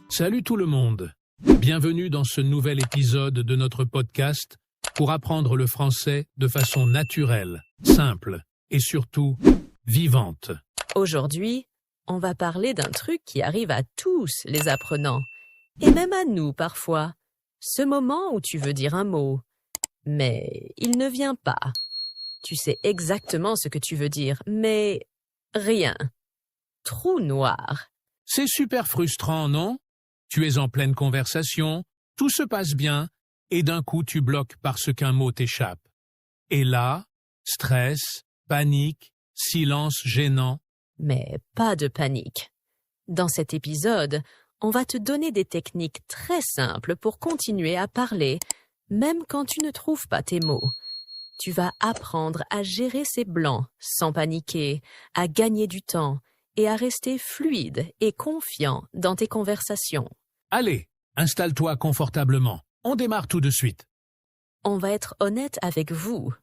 Salut tout le monde. Bienvenue dans ce nouvel épisode de notre podcast pour apprendre le français de façon naturelle, simple et surtout vivante. Aujourd'hui, on va parler d'un truc qui arrive à tous les apprenants, et même à nous parfois. Ce moment où tu veux dire un mot, mais il ne vient pas. Tu sais exactement ce que tu veux dire, mais rien. Trou noir. C'est super frustrant, non? Tu es en pleine conversation, tout se passe bien, et d'un coup tu bloques parce qu'un mot t'échappe. Et là, stress, panique, silence gênant. Mais pas de panique. Dans cet épisode, on va te donner des techniques très simples pour continuer à parler, même quand tu ne trouves pas tes mots. Tu vas apprendre à gérer ces blancs sans paniquer, à gagner du temps et à rester fluide et confiant dans tes conversations. Allez, installe-toi confortablement. On démarre tout de suite. On va être honnête avec vous.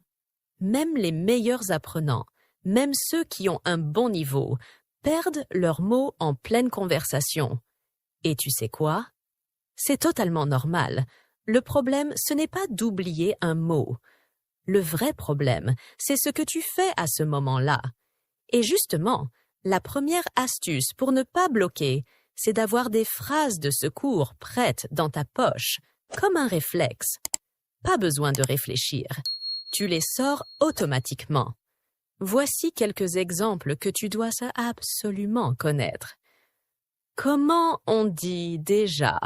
Même les meilleurs apprenants, même ceux qui ont un bon niveau, perdent leurs mots en pleine conversation. Et tu sais quoi? C'est totalement normal. Le problème, ce n'est pas d'oublier un mot. Le vrai problème, c'est ce que tu fais à ce moment-là. Et justement, la première astuce pour ne pas bloquer, c'est d'avoir des phrases de secours prêtes dans ta poche, comme un réflexe. Pas besoin de réfléchir. Tu les sors automatiquement. Voici quelques exemples que tu dois absolument connaître. Comment on dit déjà?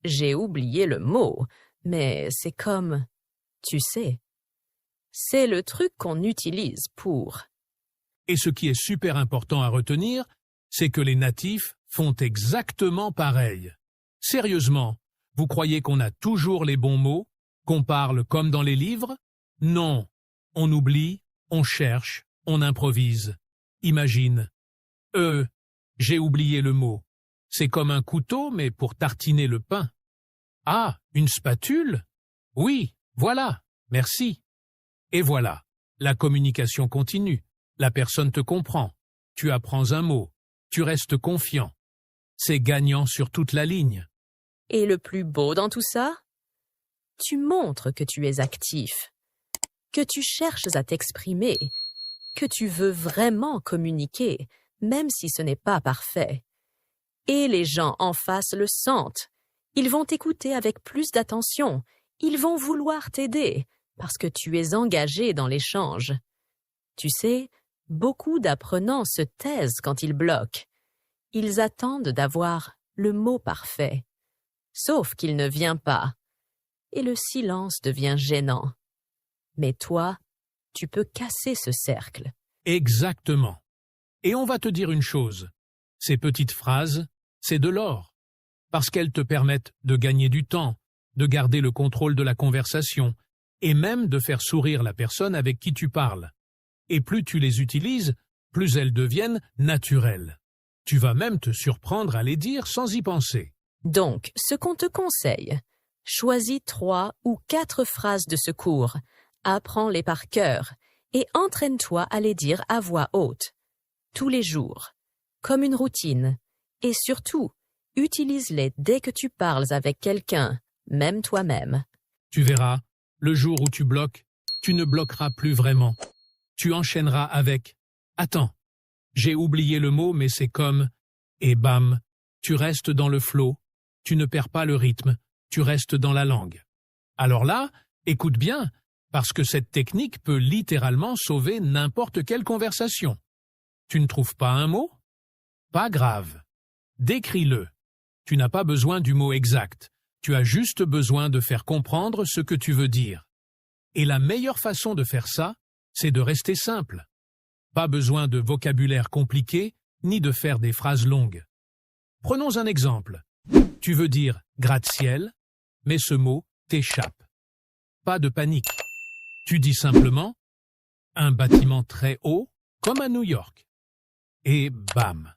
J'ai oublié le mot, mais c'est comme « tu sais ». C'est le truc qu'on utilise pour. Et ce qui est super important à retenir, c'est que les natifs font exactement pareil. Sérieusement, vous croyez qu'on a toujours les bons mots, qu'on parle comme dans les livres? Non, on oublie, on cherche, on improvise. Imagine. J'ai oublié le mot. C'est comme un couteau, mais pour tartiner le pain. Ah, une spatule? Oui, voilà, merci. Et voilà, la communication continue. La personne te comprend. Tu apprends un mot. Tu restes confiant. C'est gagnant sur toute la ligne. Et le plus beau dans tout ça? Tu montres que tu es actif, que tu cherches à t'exprimer, que tu veux vraiment communiquer, même si ce n'est pas parfait. Et les gens en face le sentent. Ils vont t'écouter avec plus d'attention. Ils vont vouloir t'aider parce que tu es engagé dans l'échange. Tu sais, beaucoup d'apprenants se taisent quand ils bloquent. Ils attendent d'avoir le mot parfait. Sauf qu'il ne vient pas. Et le silence devient gênant. Mais toi, tu peux casser ce cercle. Exactement. Et on va te dire une chose. Ces petites phrases, c'est de l'or. Parce qu'elles te permettent de gagner du temps, de garder le contrôle de la conversation, et même de faire sourire la personne avec qui tu parles. Et plus tu les utilises, plus elles deviennent naturelles. Tu vas même te surprendre à les dire sans y penser. Donc, ce qu'on te conseille, choisis 3 ou 4 phrases de secours, apprends-les par cœur et entraîne-toi à les dire à voix haute, tous les jours, comme une routine. Et surtout, utilise-les dès que tu parles avec quelqu'un, même toi-même. Tu verras, le jour où tu bloques, tu ne bloqueras plus vraiment. Tu enchaîneras avec « Attends, j'ai oublié le mot mais c'est comme… » et bam, tu restes dans le flow, tu ne perds pas le rythme, tu restes dans la langue. Alors là, écoute bien, parce que cette technique peut littéralement sauver n'importe quelle conversation. Tu ne trouves pas un mot? Pas grave. Décris-le. Tu n'as pas besoin du mot exact. Tu as juste besoin de faire comprendre ce que tu veux dire. Et la meilleure façon de faire ça, c'est de rester simple. Pas besoin de vocabulaire compliqué, ni de faire des phrases longues. Prenons un exemple. Tu veux dire « gratte-ciel », mais ce mot t'échappe. Pas de panique. Tu dis simplement « un bâtiment très haut, comme à New York ». Et bam!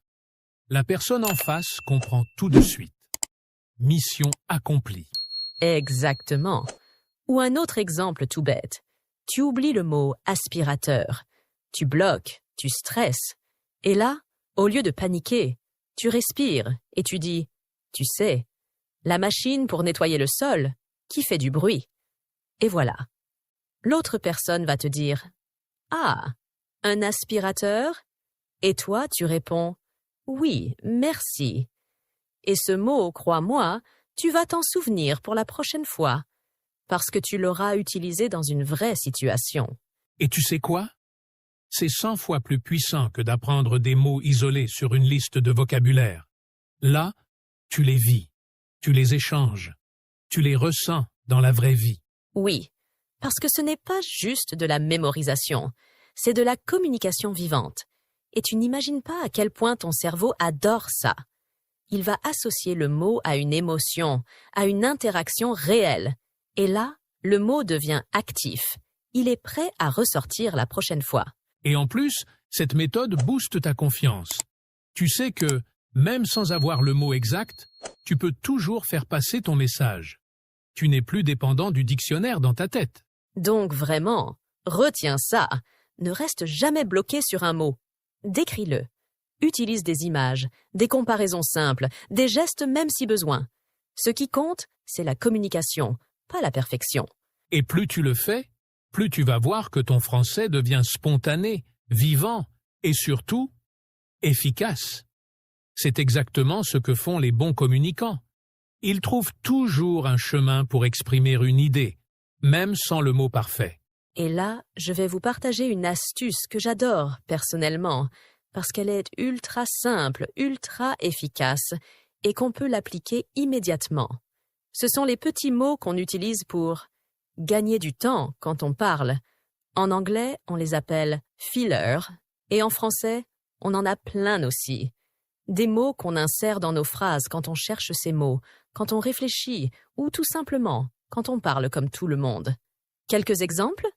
La personne en face comprend tout de suite. Mission accomplie. Exactement. Ou un autre exemple tout bête. Tu oublies le mot aspirateur. Tu bloques, tu stresses. Et là, au lieu de paniquer, tu respires et tu dis Tu sais, la machine pour nettoyer le sol, qui fait du bruit. Et voilà. L'autre personne va te dire « Ah, un aspirateur ?» Et toi, tu réponds « Oui, merci. » Et ce mot, crois-moi, tu vas t'en souvenir pour la prochaine fois, parce que tu l'auras utilisé dans une vraie situation. Et tu sais quoi? C'est 100 fois plus puissant que d'apprendre des mots isolés sur une liste de vocabulaire. Là, tu les vis, tu les échanges, tu les ressens dans la vraie vie. Oui, parce que ce n'est pas juste de la mémorisation, c'est de la communication vivante. Et tu n'imagines pas à quel point ton cerveau adore ça. Il va associer le mot à une émotion, à une interaction réelle. Et là, le mot devient actif. Il est prêt à ressortir la prochaine fois. Et en plus, cette méthode booste ta confiance. Tu sais que, même sans avoir le mot exact, tu peux toujours faire passer ton message. Tu n'es plus dépendant du dictionnaire dans ta tête. Donc vraiment, retiens ça. Ne reste jamais bloqué sur un mot. Décris-le. Utilise des images, des comparaisons simples, des gestes même si besoin. Ce qui compte, c'est la communication, pas la perfection. Et plus tu le fais, plus tu vas voir que ton français devient spontané, vivant et surtout efficace. C'est exactement ce que font les bons communicants. Ils trouvent toujours un chemin pour exprimer une idée, même sans le mot parfait. Et là, je vais vous partager une astuce que j'adore personnellement, parce qu'elle est ultra simple, ultra efficace, et qu'on peut l'appliquer immédiatement. Ce sont les petits mots qu'on utilise pour gagner du temps quand on parle. En anglais, on les appelle « filler » et en français, on en a plein aussi. Des mots qu'on insère dans nos phrases quand on cherche ces mots, quand on réfléchit ou tout simplement quand on parle comme tout le monde. Quelques exemples?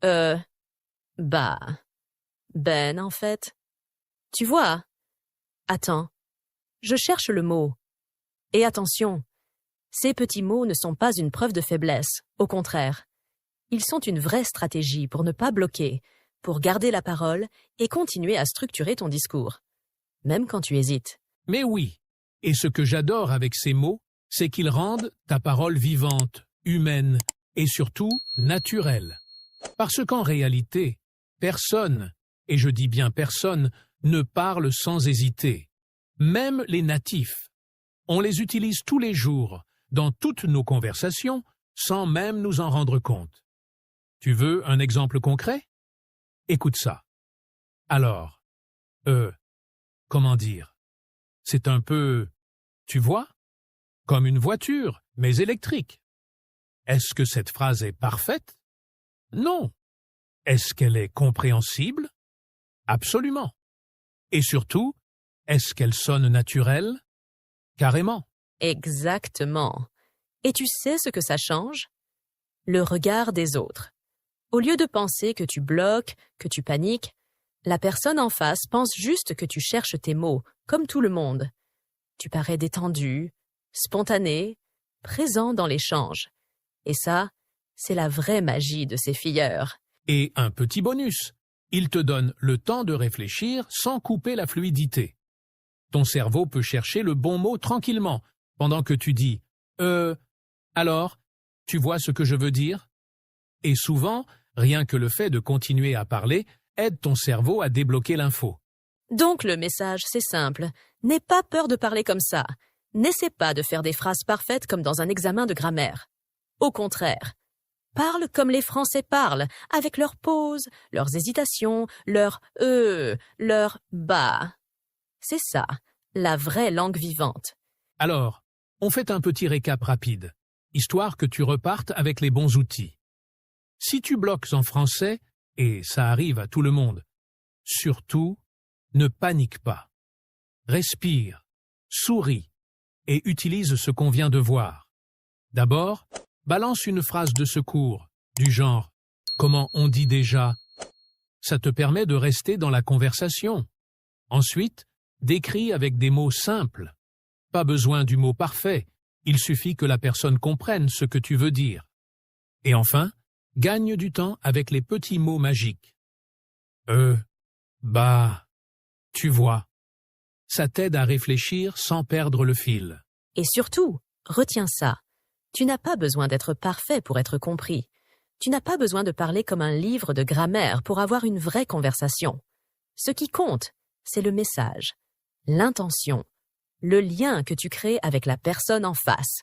Ben en fait. Tu vois? Attends, je cherche le mot. Et attention, ces petits mots ne sont pas une preuve de faiblesse, au contraire. Ils sont une vraie stratégie pour ne pas bloquer, pour garder la parole et continuer à structurer ton discours, même quand tu hésites. Mais oui, et ce que j'adore avec ces mots, c'est qu'ils rendent ta parole vivante, humaine et surtout naturelle. Parce qu'en réalité, personne, et je dis bien personne, ne parle sans hésiter. Même les natifs. On les utilise tous les jours, dans toutes nos conversations, sans même nous en rendre compte. Tu veux un exemple concret? Écoute ça. Alors, comment dire? C'est un peu, tu vois? Comme une voiture, mais électrique. Est-ce que cette phrase est parfaite? Non. Est-ce qu'elle est compréhensible? Absolument. Et surtout, est-ce qu'elle sonne naturelle? Carrément. Exactement. Et tu sais ce que ça change? Le regard des autres. Au lieu de penser que tu bloques, que tu paniques, la personne en face pense juste que tu cherches tes mots, comme tout le monde. Tu parais détendu, spontané, présent dans l'échange. Et ça, c'est la vraie magie de ces filleurs. Et un petit bonus. Il te donne le temps de réfléchir sans couper la fluidité. Ton cerveau peut chercher le bon mot tranquillement, pendant que tu dis « alors, tu vois ce que je veux dire ?» Et souvent, rien que le fait de continuer à parler aide ton cerveau à débloquer l'info. Donc le message, c'est simple. N'aie pas peur de parler comme ça. N'essaie pas de faire des phrases parfaites comme dans un examen de grammaire. Au contraire, parle comme les Français parlent, avec leurs pauses, leurs hésitations, leurs bah. C'est ça, la vraie langue vivante. Alors, on fait un petit récap rapide, histoire que tu repartes avec les bons outils. Si tu bloques en français, et ça arrive à tout le monde, surtout, ne panique pas. Respire, souris et utilise ce qu'on vient de voir. D'abord, balance une phrase de secours, du genre « Comment on dit déjà ?» Ça te permet de rester dans la conversation. Ensuite, décris avec des mots simples. Pas besoin du mot parfait, il suffit que la personne comprenne ce que tu veux dire. Et enfin, gagne du temps avec les petits mots magiques. Bah, tu vois. Ça t'aide à réfléchir sans perdre le fil. Et surtout, retiens ça. Tu n'as pas besoin d'être parfait pour être compris. Tu n'as pas besoin de parler comme un livre de grammaire pour avoir une vraie conversation. Ce qui compte, c'est le message, l'intention, le lien que tu crées avec la personne en face.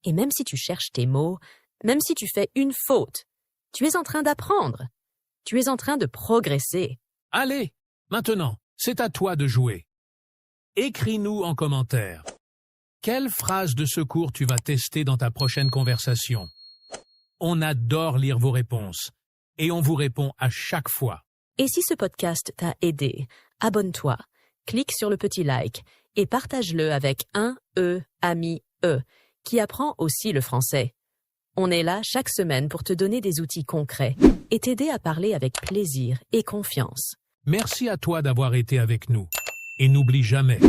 Et même si tu cherches tes mots, même si tu fais une faute, tu es en train d'apprendre. Tu es en train de progresser. Allez, maintenant, c'est à toi de jouer. Écris-nous en commentaire. Quelle phrase de secours tu vas tester dans ta prochaine conversation? On adore lire vos réponses et on vous répond à chaque fois. Et si ce podcast t'a aidé, abonne-toi, clique sur le petit like et partage-le avec un ami qui apprend aussi le français. On est là chaque semaine pour te donner des outils concrets et t'aider à parler avec plaisir et confiance. Merci à toi d'avoir été avec nous. Et n'oublie jamais,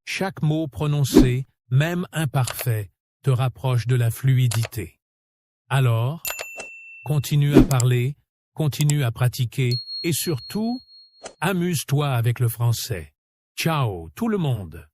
chaque mot prononcé, même imparfait, te rapproche de la fluidité. Alors, continue à parler, continue à pratiquer et surtout, amuse-toi avec le français. Ciao tout le monde!